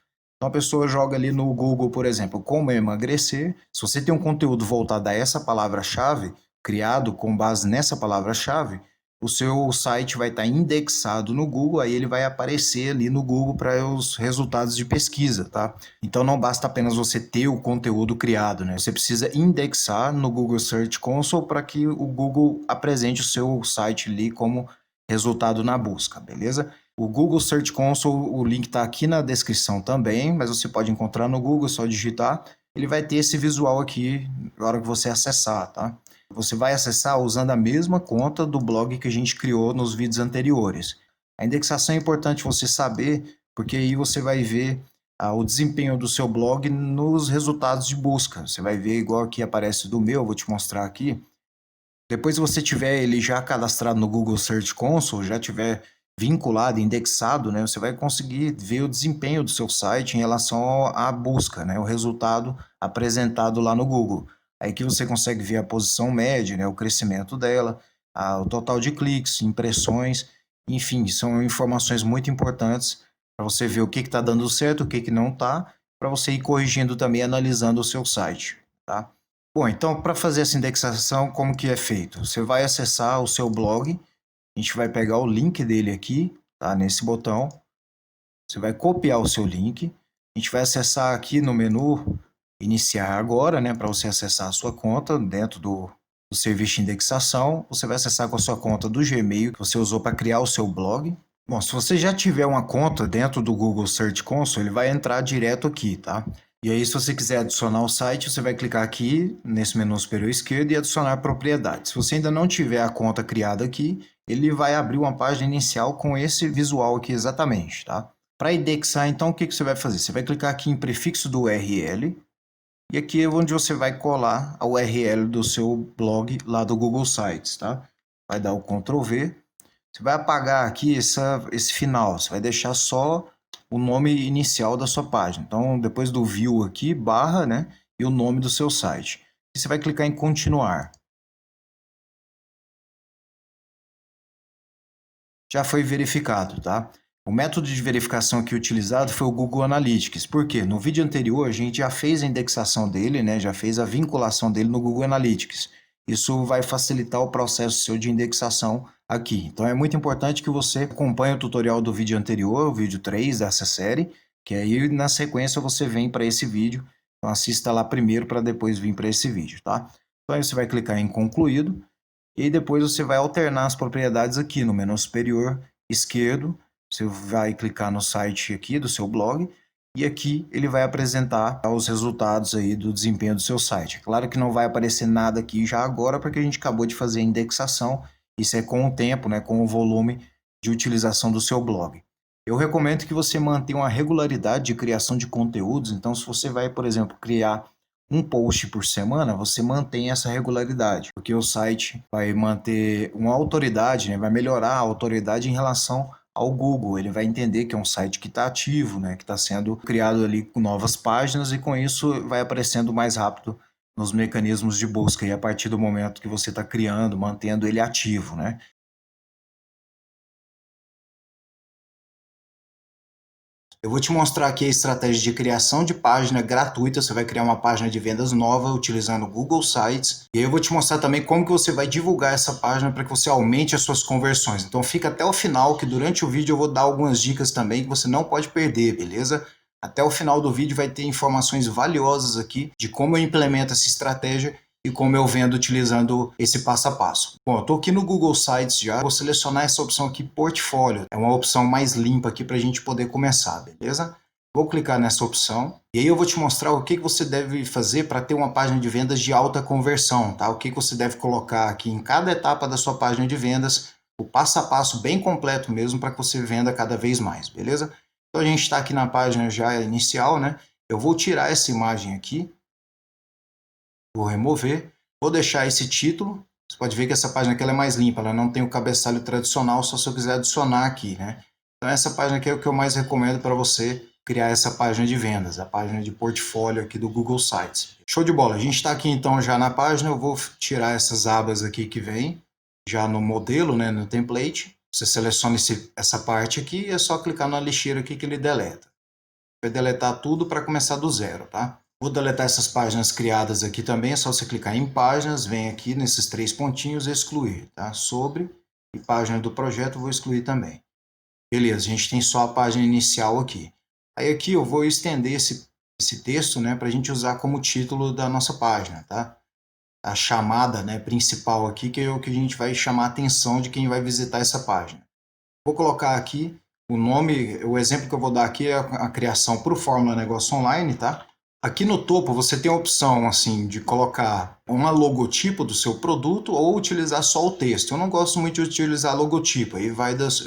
Então a pessoa joga ali no Google, por exemplo, como emagrecer. Se você tem um conteúdo voltado a essa palavra-chave, criado com base nessa palavra-chave, o seu site vai estar indexado no Google, aí ele vai aparecer ali no Google para os resultados de pesquisa, tá? Então não basta apenas você ter o conteúdo criado, né? Você precisa indexar no Google Search Console para que o Google apresente o seu site ali como resultado na busca, beleza? O Google Search Console, o link está aqui na descrição também, mas você pode encontrar no Google, só digitar. Ele vai ter esse visual aqui na hora que você acessar, tá? Você vai acessar usando a mesma conta do blog que a gente criou nos vídeos anteriores. A indexação é importante você saber, porque aí você vai ver o desempenho do seu blog nos resultados de busca. Você vai ver igual aqui aparece do meu, vou te mostrar aqui. Depois que você tiver ele já cadastrado no Google Search Console, já tiver vinculado, indexado, né, você vai conseguir ver o desempenho do seu site em relação à busca, né, o resultado apresentado lá no Google. Aí que você consegue ver a posição média, né, o crescimento dela, o total de cliques, impressões, enfim, são informações muito importantes para você ver o que está dando certo, o que não está, para você ir corrigindo também, analisando o seu site, tá? Bom, então para fazer essa indexação, como que é feito? Você vai acessar o seu blog, a gente vai pegar o link dele aqui, tá? Nesse botão. Você vai copiar o seu link. A gente vai acessar aqui no menu Iniciar agora, né? Para você acessar a sua conta dentro do serviço de indexação. Você vai acessar com a sua conta do Gmail que você usou para criar o seu blog. Bom, se você já tiver uma conta dentro do Google Search Console, ele vai entrar direto aqui, tá? E aí, se você quiser adicionar o site, você vai clicar aqui nesse menu superior esquerdo e adicionar propriedades. Se você ainda não tiver a conta criada aqui, ele vai abrir uma página inicial com esse visual aqui exatamente, tá? Para indexar, então, o que você vai fazer? Você vai clicar aqui em prefixo do URL e aqui é onde você vai colar a URL do seu blog lá do Google Sites, tá? Vai dar o Ctrl V. Você vai apagar aqui esse final, você vai deixar só o nome inicial da sua página. Então, depois do view aqui, barra, né? E o nome do seu site. E você vai clicar em continuar. Já foi verificado, tá? O método de verificação aqui utilizado foi o Google Analytics. Por quê? No vídeo anterior a gente já fez a indexação dele, né? Já fez a vinculação dele no Google Analytics. Isso vai facilitar o processo seu de indexação aqui. Então é muito importante que você acompanhe o tutorial do vídeo anterior, o vídeo 3 dessa série, que aí na sequência você vem para esse vídeo. Então assista lá primeiro para depois vir para esse vídeo, tá? Então aí você vai clicar em concluído. E aí depois você vai alternar as propriedades aqui no menu superior esquerdo. Você vai clicar no site aqui do seu blog e aqui ele vai apresentar os resultados aí do desempenho do seu site. Claro que não vai aparecer nada aqui já agora porque a gente acabou de fazer a indexação. Isso é com o tempo, né, com o volume de utilização do seu blog. Eu recomendo que você mantenha uma regularidade de criação de conteúdos. Então, se você vai, por exemplo, criar um post por semana, você mantém essa regularidade, porque o site vai manter uma autoridade, né, vai melhorar a autoridade em relação ao Google. Ele vai entender que é um site que está ativo, né, que está sendo criado ali com novas páginas e com isso vai aparecendo mais rápido nos mecanismos de busca e a partir do momento que você está criando, mantendo ele ativo, né? Eu vou te mostrar aqui a estratégia de criação de página gratuita. Você vai criar uma página de vendas nova utilizando o Google Sites. E aí eu vou te mostrar também como que você vai divulgar essa página para que você aumente as suas conversões. Então fica até o final que durante o vídeo eu vou dar algumas dicas também que você não pode perder, beleza? Até o final do vídeo vai ter informações valiosas aqui de como eu implemento essa estratégia e como eu vendo utilizando esse passo a passo. Bom, eu estou aqui no Google Sites já, vou selecionar essa opção aqui, Portfólio. É uma opção mais limpa aqui para a gente poder começar, beleza? Vou clicar nessa opção e aí eu vou te mostrar o que você deve fazer para ter uma página de vendas de alta conversão, tá? O que você deve colocar aqui em cada etapa da sua página de vendas, o passo a passo bem completo mesmo para que você venda cada vez mais, beleza? Então a gente está aqui na página já inicial, né? Eu vou tirar essa imagem aqui, vou remover, vou deixar esse título. Você pode ver que essa página aqui ela é mais limpa, ela não tem o cabeçalho tradicional, só se eu quiser adicionar aqui, né? Então essa página aqui é o que eu mais recomendo para você criar essa página de vendas, a página de portfólio aqui do Google Sites. Show de bola, a gente está aqui então já na página, eu vou tirar essas abas aqui que vem, já no modelo, né, no template. Você seleciona essa parte aqui e é só clicar na lixeira aqui que ele deleta. vai deletar tudo para começar do zero, tá? Vou deletar essas páginas criadas aqui também, é só você clicar em páginas, vem aqui nesses 3 pontinhos e excluir, tá? Sobre e página do projeto vou excluir também. Beleza, a gente tem só a página inicial aqui. Aí aqui eu vou estender esse texto, né, para a gente usar como título da nossa página, tá? A chamada, né, principal aqui, que é o que a gente vai chamar a atenção de quem vai visitar essa página. Vou colocar aqui o nome, o exemplo que eu vou dar aqui é a criação para o Fórmula Negócio Online, tá? Aqui no topo você tem a opção assim de colocar uma logotipo do seu produto ou utilizar só o texto. Eu não gosto muito de utilizar logotipo, aí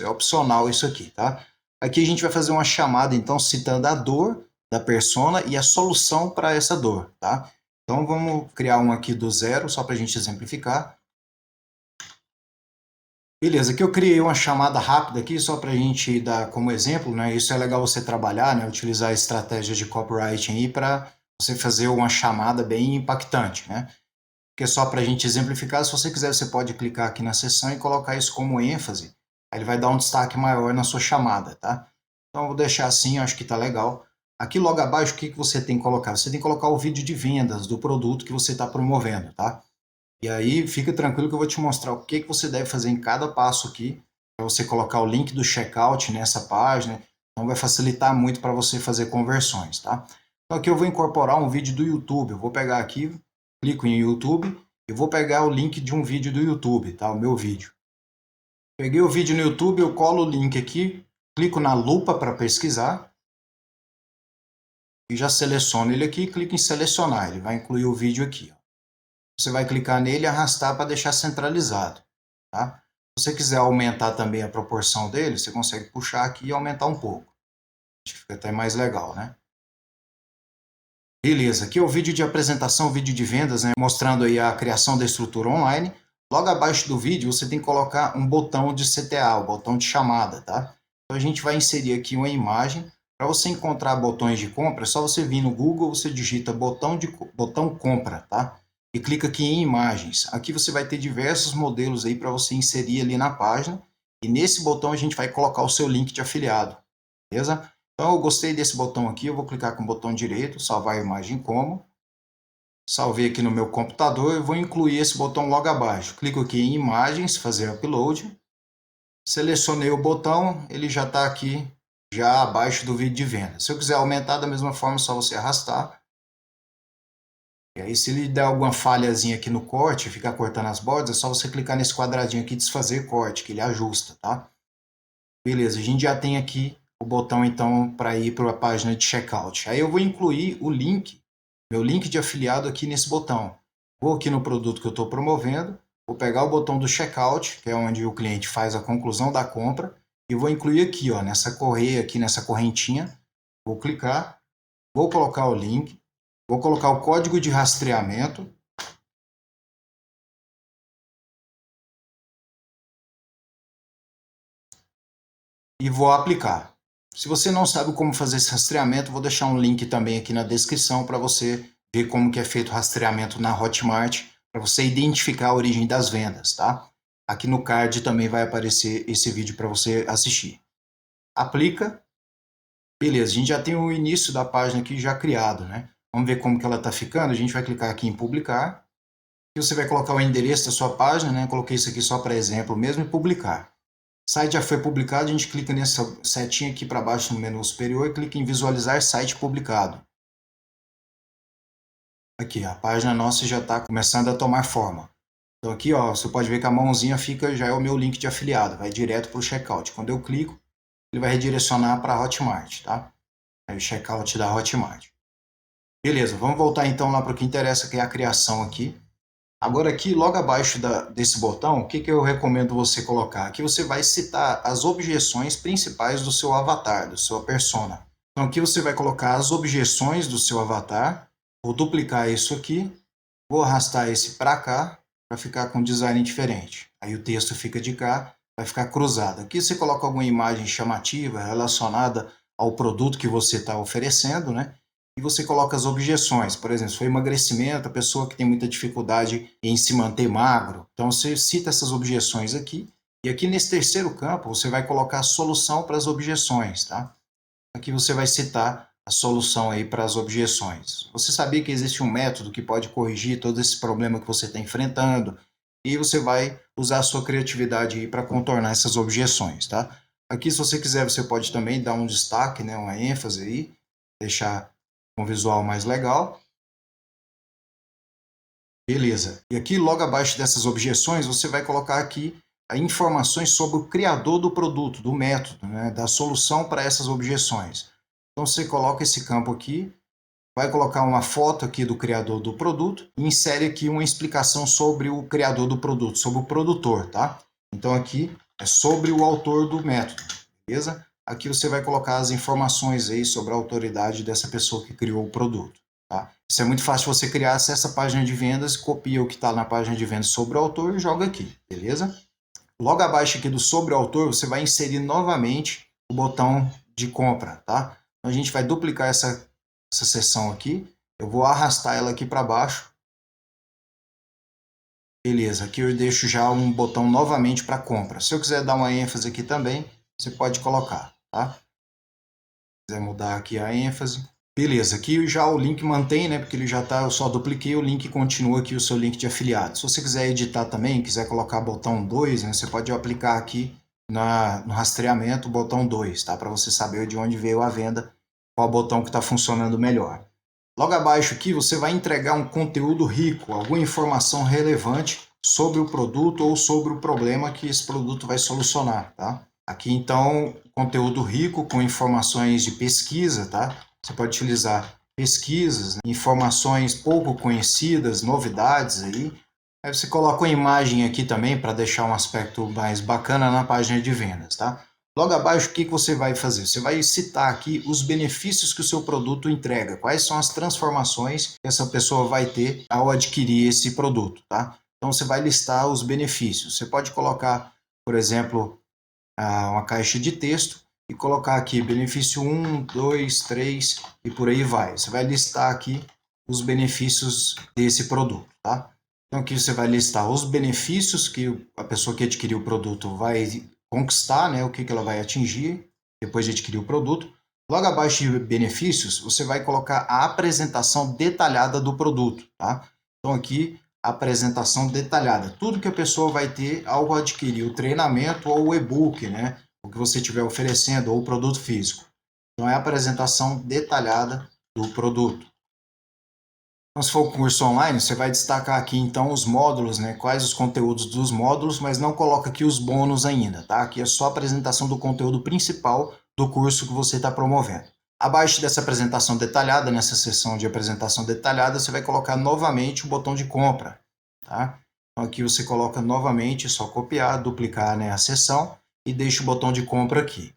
é opcional isso aqui, tá? Aqui a gente vai fazer uma chamada então citando a dor da persona e a solução para essa dor, tá? Então vamos criar um aqui do zero só para a gente exemplificar. Beleza, aqui eu criei uma chamada rápida aqui só para a gente dar como exemplo, né? Isso é legal você trabalhar, né? Utilizar estratégias de copywriting aí para você fazer uma chamada bem impactante, né? Que é só para a gente exemplificar. Se você quiser, você pode clicar aqui na seção e colocar isso como ênfase. Aí ele vai dar um destaque maior na sua chamada, tá? Então eu vou deixar assim, eu acho que tá legal. Aqui logo abaixo, o que você tem que colocar? Você tem que colocar o vídeo de vendas do produto que você está promovendo, tá? E aí fica tranquilo que eu vou te mostrar o que você deve fazer em cada passo aqui, para você colocar o link do checkout nessa página, então vai facilitar muito para você fazer conversões, tá? Então aqui eu vou incorporar um vídeo do YouTube, eu vou pegar aqui, clico em YouTube, e vou pegar o link de um vídeo do YouTube, tá? O meu vídeo. Peguei o vídeo no YouTube, eu colo o link aqui, clico na lupa para pesquisar, e já seleciono ele aqui, clico em selecionar, ele vai incluir o vídeo aqui, ó. Você vai clicar nele e arrastar para deixar centralizado, tá? Se você quiser aumentar também a proporção dele, você consegue puxar aqui e aumentar um pouco. Acho que fica até mais legal, né? Beleza, aqui é o vídeo de apresentação, vídeo de vendas, né? Mostrando aí a criação da estrutura online. Logo abaixo do vídeo você tem que colocar um botão de CTA, o botão de chamada, tá? Então a gente vai inserir aqui uma imagem. Para você encontrar botões de compra, é só você vir no Google, você digita botão compra, tá? E clica aqui em imagens. Aqui você vai ter diversos modelos aí para você inserir ali na página. E nesse botão a gente vai colocar o seu link de afiliado, beleza? Então eu gostei desse botão aqui, eu vou clicar com o botão direito, salvar a imagem como. Salvei aqui no meu computador e vou incluir esse botão logo abaixo. Clico aqui em imagens, fazer upload. Selecionei o botão, ele já está aqui, já abaixo do vídeo de venda. Se eu quiser aumentar da mesma forma, é só você arrastar. E aí se ele der alguma falhazinha aqui no corte, ficar cortando as bordas, é só você clicar nesse quadradinho aqui, desfazer corte, que ele ajusta, tá? Beleza, a gente já tem aqui o botão então para ir para a página de checkout. Aí eu vou incluir o link, meu link de afiliado aqui nesse botão. Vou aqui no produto que eu estou promovendo, vou pegar o botão do checkout, que é onde o cliente faz a conclusão da compra, e vou incluir aqui, ó, nessa correia aqui, nessa correntinha. Vou clicar, vou colocar o link, vou colocar o código de rastreamento. E vou aplicar. Se você não sabe como fazer esse rastreamento, vou deixar um link também aqui na descrição para você ver como que é feito o rastreamento na Hotmart, para você identificar a origem das vendas, tá? Aqui no card também vai aparecer esse vídeo para você assistir. Aplica. Beleza, a gente já tem o início da página aqui já criado, né? Vamos ver como que ela está ficando. A gente vai clicar aqui em publicar. E você vai colocar o endereço da sua página, né? Coloquei isso aqui só para exemplo mesmo e publicar. O site já foi publicado, a gente clica nessa setinha aqui para baixo no menu superior e clica em visualizar site publicado. Aqui, a página nossa já está começando a tomar forma. Então aqui, ó, você pode ver que a mãozinha fica, já é o meu link de afiliado, vai direto para o checkout. Quando eu clico, ele vai redirecionar para a Hotmart, tá? Aí o checkout da Hotmart. Beleza, vamos voltar então lá para o que interessa, que é a criação aqui. Agora aqui, logo abaixo desse botão, o que eu recomendo você colocar? Aqui você vai citar as objeções principais do seu avatar, do sua persona. Então aqui você vai colocar as objeções do seu avatar. Vou duplicar isso aqui, vou arrastar esse para cá, para ficar com um design diferente. Aí o texto fica de cá, vai ficar cruzado. Aqui você coloca alguma imagem chamativa relacionada ao produto que você está oferecendo, né? E você coloca as objeções, por exemplo, se for emagrecimento, a pessoa que tem muita dificuldade em se manter magro. Então você cita essas objeções aqui, e aqui nesse terceiro campo você vai colocar a solução para as objeções, tá? Aqui você vai citar a solução aí para as objeções. Você sabia que existe um método que pode corrigir todo esse problema que você está enfrentando e você vai usar a sua criatividade aí para contornar essas objeções, tá? Aqui, se você quiser, você pode também dar um destaque, né, uma ênfase aí, deixar um visual mais legal. Beleza. E aqui, logo abaixo dessas objeções, você vai colocar aqui informações sobre o criador do produto, do método, né, da solução para essas objeções. Então, você coloca esse campo aqui, vai colocar uma foto aqui do criador do produto e insere aqui uma explicação sobre o criador do produto, sobre o produtor, tá? Então, aqui é sobre o autor do método, beleza? Aqui você vai colocar as informações aí sobre a autoridade dessa pessoa que criou o produto. Tá? Isso é muito fácil você criar, acessa a página de vendas, copia o que está na página de vendas sobre o autor e joga aqui, beleza? Logo abaixo aqui do sobre o autor, você vai inserir novamente o botão de compra, tá? Então a gente vai duplicar essa seção aqui, eu vou arrastar ela aqui para baixo. Beleza, aqui eu deixo já um botão novamente para compra. Se eu quiser dar uma ênfase aqui também, você pode colocar, tá? Se quiser mudar aqui a ênfase. Beleza, aqui já o link mantém, né? Porque ele já está, eu só dupliquei o link e continua aqui o seu link de afiliado. Se você quiser editar também, quiser colocar botão 2, né? Você pode aplicar aqui no rastreamento o botão 2, tá? Para você saber de onde veio a venda, qual botão que está funcionando melhor. Logo abaixo aqui você vai entregar um conteúdo rico, alguma informação relevante sobre o produto ou sobre o problema que esse produto vai solucionar, tá? Aqui então, conteúdo rico com informações de pesquisa, tá? Você pode utilizar pesquisas, informações pouco conhecidas, novidades aí. Aí você coloca uma imagem aqui também para deixar um aspecto mais bacana na página de vendas, tá? Logo abaixo, o que você vai fazer? Você vai citar aqui os benefícios que o seu produto entrega, quais são as transformações que essa pessoa vai ter ao adquirir esse produto, tá? Então você vai listar os benefícios. Você pode colocar, por exemplo, uma caixa de texto e colocar aqui benefício 1, 2, 3 e por aí vai. Você vai listar aqui os benefícios desse produto, tá? Então aqui você vai listar os benefícios que a pessoa que adquiriu o produto vai conquistar, né? O que ela vai atingir depois de adquirir o produto. Logo abaixo de benefícios, você vai colocar a apresentação detalhada do produto, tá? Então aqui apresentação detalhada, tudo que a pessoa vai ter ao adquirir o treinamento ou o e-book, né? O que você estiver oferecendo ou o produto físico. Então é a apresentação detalhada do produto. Então, se for curso online, você vai destacar aqui então os módulos, né? Quais os conteúdos dos módulos, mas não coloca aqui os bônus ainda, tá? Aqui é só a apresentação do conteúdo principal do curso que você está promovendo. Abaixo dessa apresentação detalhada, nessa seção de apresentação detalhada, você vai colocar novamente o botão de compra, tá? Então aqui você coloca novamente, só copiar, duplicar, né, a seção e deixa o botão de compra aqui.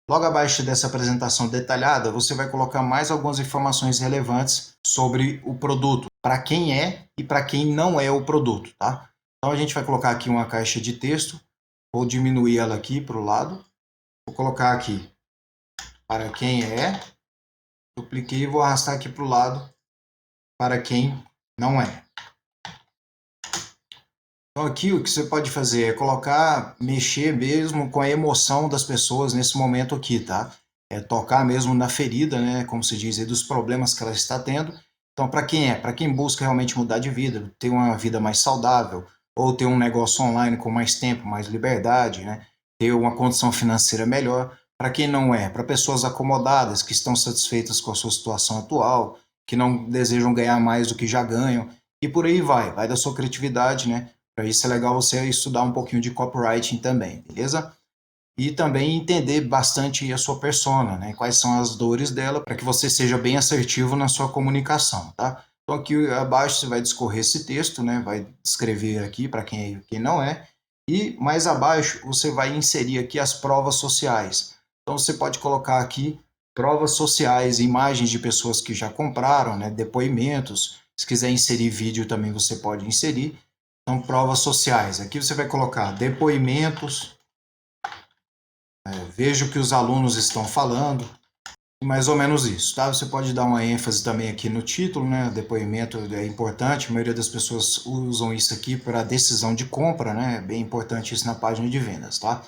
Logo abaixo dessa apresentação detalhada, você vai colocar mais algumas informações relevantes sobre o produto, para quem é e para quem não é o produto, tá? Então a gente vai colocar aqui uma caixa de texto, vou diminuir ela aqui para o lado, vou colocar aqui para quem é, dupliquei e vou arrastar aqui para o lado para quem não é. Então aqui o que você pode fazer é colocar, mexer mesmo com a emoção das pessoas nesse momento aqui, tá? É tocar mesmo na ferida, né? Como se diz aí, dos problemas que ela está tendo. Então, para quem é? Para quem busca realmente mudar de vida, ter uma vida mais saudável, ou ter um negócio online com mais tempo, mais liberdade, né? Ter uma condição financeira melhor. Para quem não é? Para pessoas acomodadas, que estão satisfeitas com a sua situação atual, que não desejam ganhar mais do que já ganham, e por aí vai. Vai da sua criatividade, né? Para isso é legal você estudar um pouquinho de copywriting também, beleza? E também entender bastante a sua persona, né? Quais são as dores dela, para que você seja bem assertivo na sua comunicação, tá? Então aqui abaixo você vai discorrer esse texto, né? Vai escrever aqui para quem não é. E mais abaixo você vai inserir aqui as provas sociais. Então você pode colocar aqui provas sociais, imagens de pessoas que já compraram, né? Depoimentos. Se quiser inserir vídeo também você pode inserir. Então, provas sociais. Aqui você vai colocar depoimentos, veja o que os alunos estão falando, mais ou menos isso, tá? Você pode dar uma ênfase também aqui no título, né? Depoimento é importante, a maioria das pessoas usam isso aqui para decisão de compra, né? É bem importante isso na página de vendas, tá?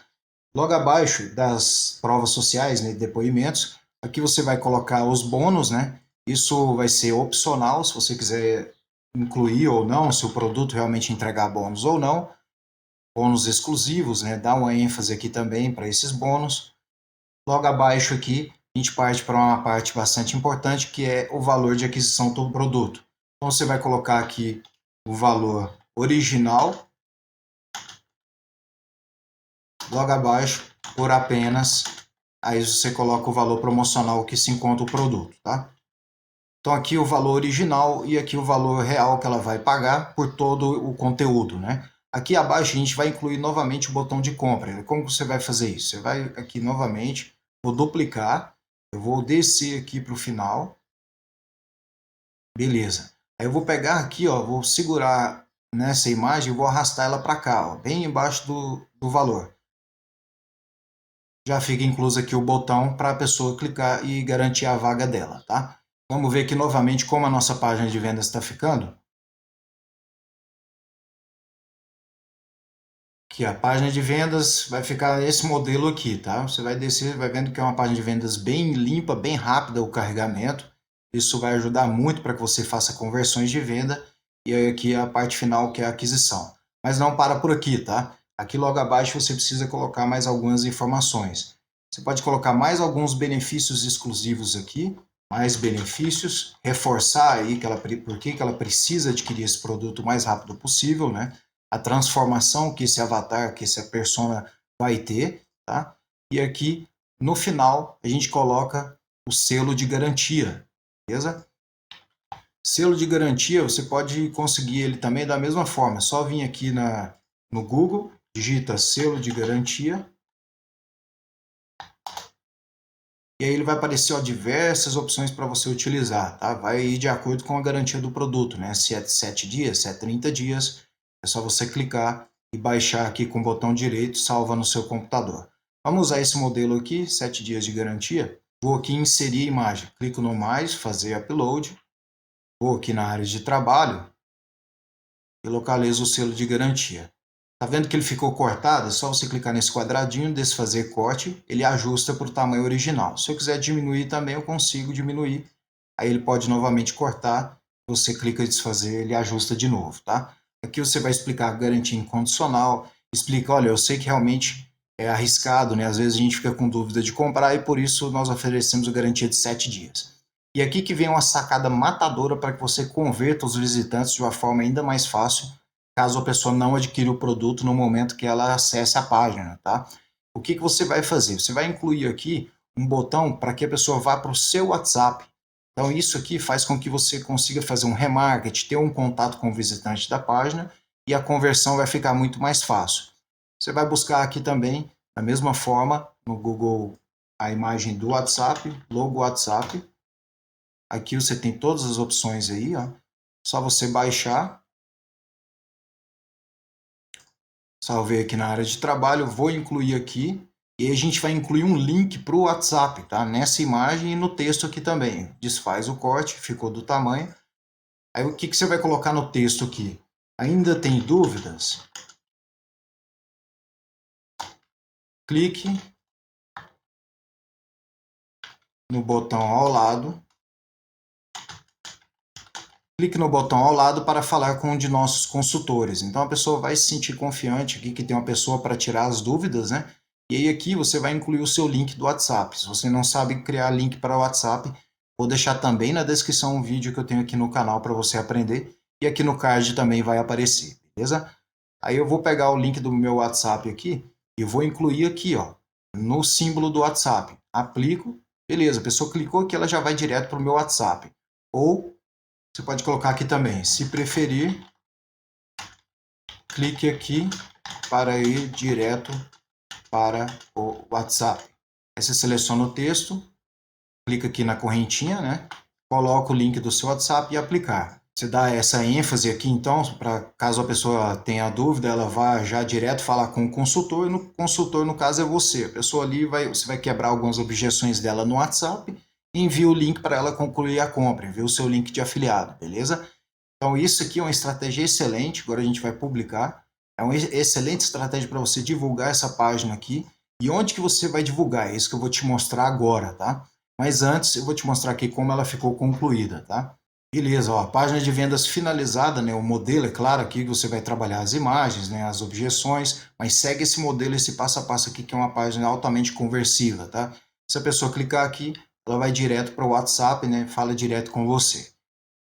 Logo abaixo das provas sociais, né, depoimentos, Aqui você vai colocar os bônus, né? Isso vai ser opcional, se você quiser incluir ou não, se o produto realmente entregar bônus ou não. Bônus exclusivos, né? Dá uma ênfase aqui também para esses bônus. Logo abaixo aqui, a gente parte para uma parte bastante importante, que é o valor de aquisição do produto. Então, você vai colocar aqui o valor original, logo abaixo, por apenas, aí você coloca o valor promocional que se encontra o produto, tá? Então, aqui o valor original e aqui o valor real que ela vai pagar por todo o conteúdo, né? Aqui abaixo a gente vai incluir novamente o botão de compra. Como você vai fazer isso? Você vai aqui novamente, vou duplicar, eu vou descer aqui para o final, beleza. Aí eu vou pegar aqui, ó, vou segurar nessa imagem e vou arrastar ela para cá, ó, bem embaixo do valor. Já fica incluso aqui o botão para a pessoa clicar e garantir a vaga dela, tá? Vamos ver aqui novamente como a nossa página de vendas está ficando. Aqui, a página de vendas vai ficar esse modelo aqui, tá? Você vai descer, vai vendo que é uma página de vendas bem limpa, bem rápida o carregamento. Isso vai ajudar muito para que você faça conversões de venda. E aí aqui a parte final, que é a aquisição. Mas não para por aqui, tá? Aqui logo abaixo você precisa colocar mais algumas informações. Você pode colocar mais alguns benefícios exclusivos aqui, mais benefícios, reforçar aí por que ela precisa adquirir esse produto o mais rápido possível, né? A transformação que esse avatar, que essa persona vai ter, tá? E aqui no final a gente coloca o selo de garantia, beleza? Selo de garantia você pode conseguir ele também da mesma forma, é só vir aqui no Google, digita selo de garantia, e aí ele vai aparecer, ó, diversas opções para você utilizar, tá? Vai ir de acordo com a garantia do produto, né? Se é 7 dias, se é 30 dias, é só você clicar e baixar aqui com o botão direito, salva no seu computador. Vamos usar esse modelo aqui, 7 dias de garantia. Vou aqui em inserir imagem, clico no mais, fazer upload, vou aqui na área de trabalho e localizo o selo de garantia. Tá vendo que ele ficou cortado? É só você clicar nesse quadradinho, desfazer corte, ele ajusta para o tamanho original. Se eu quiser diminuir também, eu consigo diminuir. Aí ele pode novamente cortar, você clica em desfazer, ele ajusta de novo, tá? Aqui você vai explicar a garantia incondicional, explica, olha, eu sei que realmente é arriscado, né? Às vezes a gente fica com dúvida de comprar e por isso nós oferecemos a garantia de 7 dias. E aqui que vem uma sacada matadora para que você converta os visitantes de uma forma ainda mais fácil, caso a pessoa não adquira o produto no momento que ela acesse a página, tá? O que você vai fazer? Você vai incluir aqui um botão para que a pessoa vá para o seu WhatsApp. Então, isso aqui faz com que você consiga fazer um remarketing, ter um contato com o visitante da página e a conversão vai ficar muito mais fácil. Você vai buscar aqui também, da mesma forma, no Google, a imagem do WhatsApp, logo WhatsApp. Aqui você tem todas as opções aí, ó. Só você baixar. Salvei aqui na área de trabalho, vou incluir aqui. E a gente vai incluir um link para o WhatsApp, tá? Nessa imagem e no texto aqui também. Desfaz o corte, ficou do tamanho. Aí o que você vai colocar no texto aqui? Ainda tem dúvidas? Clique no botão ao lado. Clique no botão ao lado para falar com um de nossos consultores. Então a pessoa vai se sentir confiante aqui que tem uma pessoa para tirar as dúvidas, né? E aí aqui você vai incluir o seu link do WhatsApp. Se você não sabe criar link para o WhatsApp, vou deixar também na descrição um vídeo que eu tenho aqui no canal para você aprender. E aqui no card também vai aparecer, beleza? Aí eu vou pegar o link do meu WhatsApp aqui e vou incluir aqui, ó, no símbolo do WhatsApp. Aplico, beleza, a pessoa clicou aqui, ela já vai direto para o meu WhatsApp. Ou você pode colocar aqui também, se preferir, clique aqui para ir direto para o WhatsApp. Aí você seleciona o texto, clica aqui na correntinha, né? Coloca o link do seu WhatsApp e aplicar. Você dá essa ênfase aqui, então, para caso a pessoa tenha dúvida, ela vá já direto falar com o consultor, e no consultor, no caso, é você. A pessoa ali você vai quebrar algumas objeções dela no WhatsApp e envia o link para ela concluir a compra, envia o seu link de afiliado, beleza? Então, isso aqui é uma estratégia excelente, agora a gente vai publicar. É uma excelente estratégia para você divulgar essa página aqui. E onde que você vai divulgar? É isso que eu vou te mostrar agora, tá? Mas antes eu vou te mostrar aqui como ela ficou concluída, tá? Beleza, ó, página de vendas finalizada, né? O modelo, é claro, aqui você vai trabalhar as imagens, né? As objeções, mas segue esse modelo, esse passo a passo aqui, que é uma página altamente conversiva, tá? Se a pessoa clicar aqui, ela vai direto para o WhatsApp, né? Fala direto com você.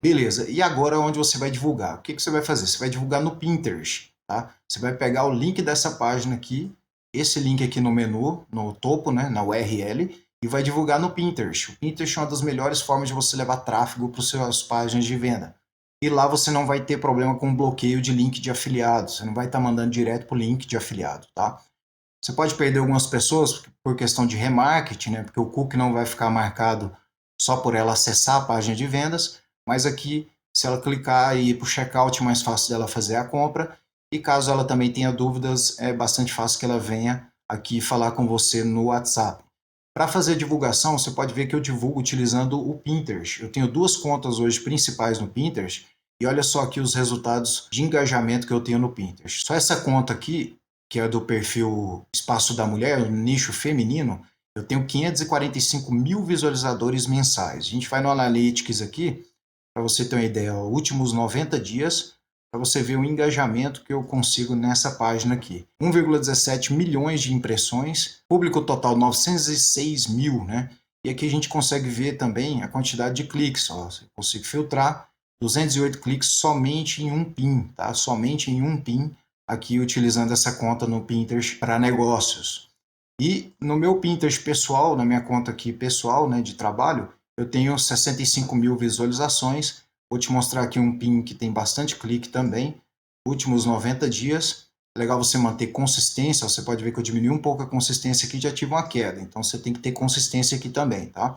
Beleza, e agora onde você vai divulgar? O que que você vai fazer? Você vai divulgar no Pinterest, tá? Você vai pegar o link dessa página aqui, esse link aqui no menu, no topo, né? Na URL, e vai divulgar no Pinterest. O Pinterest é uma das melhores formas de você levar tráfego para as suas páginas de venda. E lá você não vai ter problema com bloqueio de link de afiliado. Você não vai estar mandando direto para o link de afiliado, tá? Você pode perder algumas pessoas por questão de remarketing, né? Porque o cookie não vai ficar marcado só por ela acessar a página de vendas, mas aqui, se ela clicar e ir para o checkout, é mais fácil dela fazer a compra. E caso ela também tenha dúvidas, é bastante fácil que ela venha aqui falar com você no WhatsApp. Para fazer divulgação, você pode ver que eu divulgo utilizando o Pinterest. Eu tenho duas contas hoje principais no Pinterest e olha só aqui os resultados de engajamento que eu tenho no Pinterest. Só essa conta aqui, que é do perfil Espaço da Mulher, o nicho feminino, eu tenho 545 mil visualizadores mensais. A gente vai no Analytics aqui, para você ter uma ideia, ó, últimos 90 dias, para você ver o engajamento que eu consigo nessa página aqui. 1,17 milhões de impressões, público total 906 mil, né? E aqui a gente consegue ver também a quantidade de cliques, ó. Eu consigo filtrar 208 cliques somente em um pin, tá? Somente em um pin, aqui utilizando essa conta no Pinterest para negócios. E no meu Pinterest pessoal, na minha conta aqui pessoal, né, de trabalho, eu tenho 65 mil visualizações. Vou te mostrar aqui um pin que tem bastante clique também, últimos 90 dias. É legal você manter consistência, você pode ver que eu diminui um pouco a consistência aqui e já tive uma queda, então você tem que ter consistência aqui também, tá?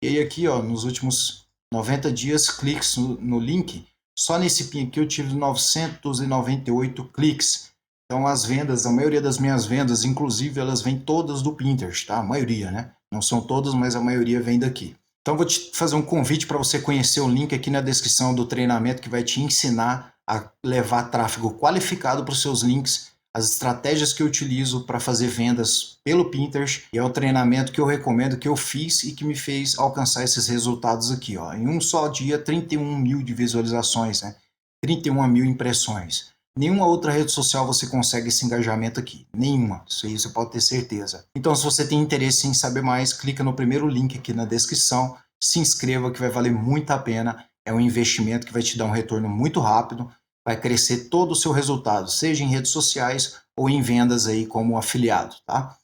E aí aqui, ó, nos últimos 90 dias, cliques no link, só nesse pin aqui eu tive 998 cliques. Então as vendas, a maioria das minhas vendas, inclusive, elas vêm todas do Pinterest, tá? A maioria, né? Não são todas, mas a maioria vem daqui. Então vou te fazer um convite para você conhecer o link aqui na descrição do treinamento que vai te ensinar a levar tráfego qualificado para os seus links, as estratégias que eu utilizo para fazer vendas pelo Pinterest, e é o treinamento que eu recomendo, que eu fiz e que me fez alcançar esses resultados aqui, ó. Em um só dia, 31 mil de visualizações, né? 31 mil impressões. Nenhuma outra rede social você consegue esse engajamento aqui. Nenhuma. Isso aí você pode ter certeza. Então, se você tem interesse em saber mais, clica no primeiro link aqui na descrição, se inscreva que vai valer muito a pena. É um investimento que vai te dar um retorno muito rápido, vai crescer todo o seu resultado, seja em redes sociais ou em vendas aí como afiliado, tá?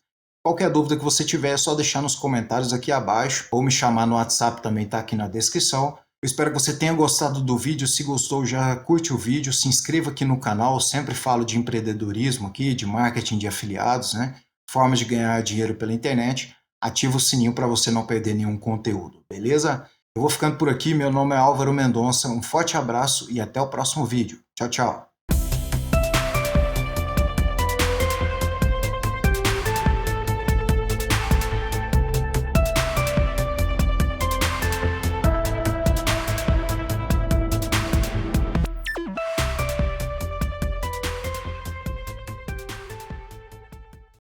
Qualquer dúvida que você tiver, é só deixar nos comentários aqui abaixo, ou me chamar no WhatsApp também, tá aqui na descrição. Eu espero que você tenha gostado do vídeo. Se gostou, já curte o vídeo, se inscreva aqui no canal. Eu sempre falo de empreendedorismo aqui, de marketing de afiliados, né? Formas de ganhar dinheiro pela internet. Ativa o sininho para você não perder nenhum conteúdo, beleza? Eu vou ficando por aqui. Meu nome é Álvaro Mendonça. Um forte abraço e até o próximo vídeo. Tchau, tchau.